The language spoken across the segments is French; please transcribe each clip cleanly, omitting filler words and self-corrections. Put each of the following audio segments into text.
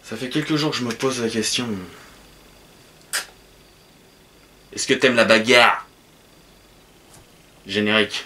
Ça fait quelques jours que je me pose la question. Est-ce que t'aimes la bagarre? Générique.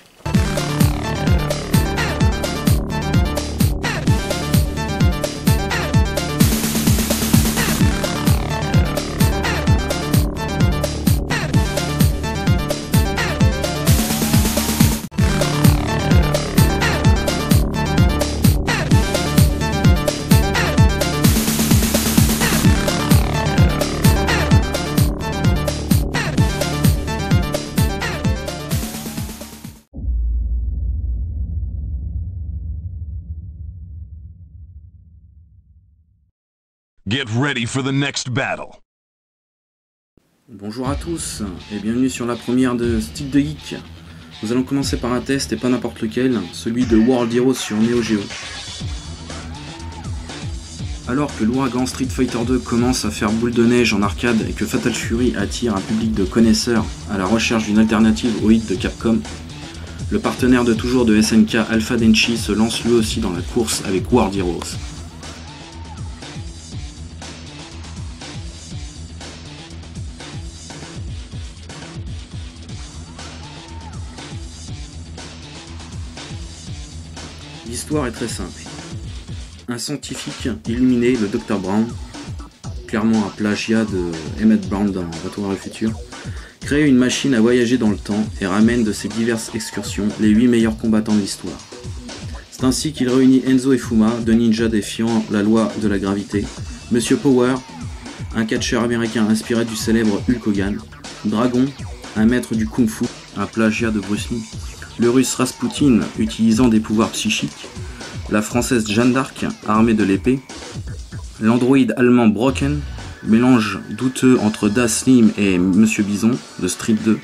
Get ready for the next battle. Bonjour à tous et bienvenue sur la première de Stick de Geek. Nous allons commencer par un test et pas n'importe lequel, celui de World Heroes sur Neo Geo. Alors que l'ouragan Street Fighter 2 commence à faire boule de neige en arcade et que Fatal Fury attire un public de connaisseurs à la recherche d'une alternative au hit de Capcom, le partenaire de toujours de SNK Alpha Denshi se lance lui aussi dans la course avec World Heroes. L'histoire est très simple. Un scientifique illuminé, le Dr Brown, clairement un plagiat de Emmett Brown dans Retour vers le futur, crée une machine à voyager dans le temps et ramène de ses diverses excursions les 8 meilleurs combattants de l'histoire. C'est ainsi qu'il réunit Enzo et Fuma, deux ninjas défiant la loi de la gravité, Monsieur Power, un catcheur américain inspiré du célèbre Hulk Hogan, Dragon, un maître du kung-fu, un plagiat de Bruce Lee, le russe Rasputin utilisant des pouvoirs psychiques, la française Jeanne d'Arc armée de l'épée, l'androïde allemand Brocken, mélange douteux entre Das Slim et Monsieur Bison de Street 2,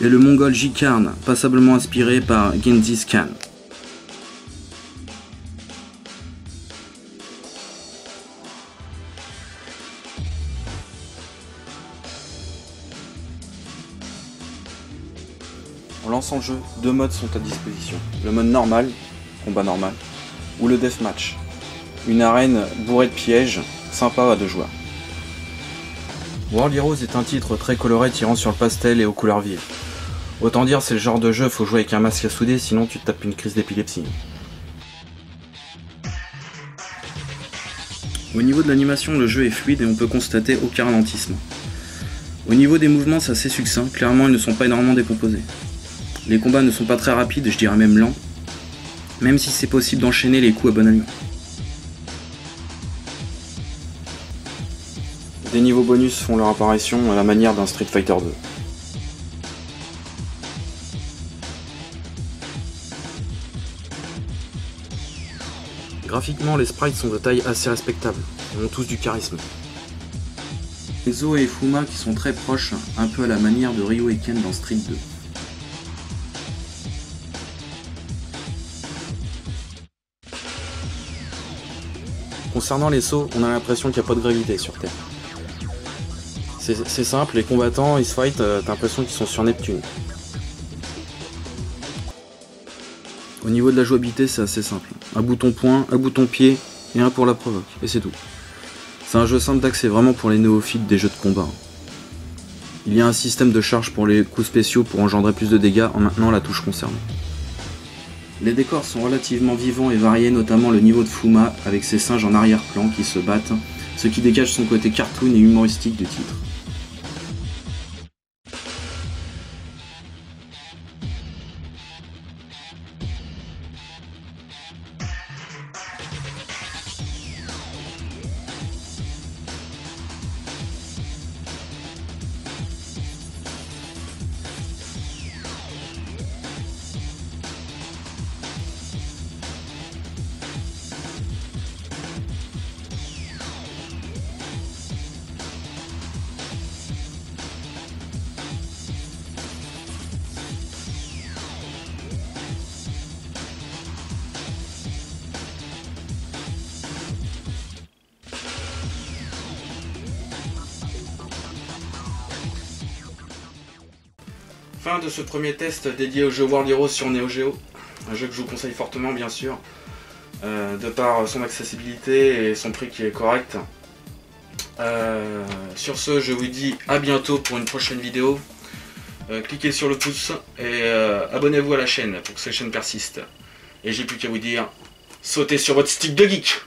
et le mongol J-Karn, passablement inspiré par Genghis Khan. En lançant le jeu, deux modes sont à disposition. Le mode normal, combat normal, ou le deathmatch. Une arène bourrée de pièges, sympa à deux joueurs. World Heroes est un titre très coloré tirant sur le pastel et aux couleurs vives. Autant dire c'est le genre de jeu, faut jouer avec un masque à souder, sinon tu te tapes une crise d'épilepsie. Au niveau de l'animation, le jeu est fluide et on peut constater aucun ralentissement. Au niveau des mouvements, c'est assez succinct, clairement ils ne sont pas énormément décomposés. Les combats ne sont pas très rapides, je dirais même lents, même si c'est possible d'enchaîner les coups à bon allure. Des niveaux bonus font leur apparition à la manière d'un Street Fighter 2. Graphiquement, les sprites sont de taille assez respectable, et ont tous du charisme. Enzo et Fuma qui sont très proches, un peu à la manière de Ryu et Ken dans Street 2. Concernant les sauts, on a l'impression qu'il n'y a pas de gravité sur Terre. C'est simple, les combattants ils se fight, t'as l'impression qu'ils sont sur Neptune. Au niveau de la jouabilité, c'est assez simple. Un bouton point, un bouton pied et un pour la provoque, et c'est tout. C'est un jeu simple d'accès vraiment pour les néophytes des jeux de combat. Il y a un système de charge pour les coups spéciaux pour engendrer plus de dégâts en maintenant la touche concernée. Les décors sont relativement vivants et variés, notamment le niveau de Fuma avec ses singes en arrière-plan qui se battent, ce qui dégage son côté cartoon et humoristique du titre. Fin de ce premier test dédié au jeu World Heroes sur Neo Geo, un jeu que je vous conseille fortement bien sûr. de par son accessibilité et son prix qui est correct. Sur ce, je vous dis à bientôt pour une prochaine vidéo. Cliquez sur le pouce et abonnez-vous à la chaîne pour que cette chaîne persiste. Et j'ai plus qu'à vous dire, sautez sur votre stick de geek!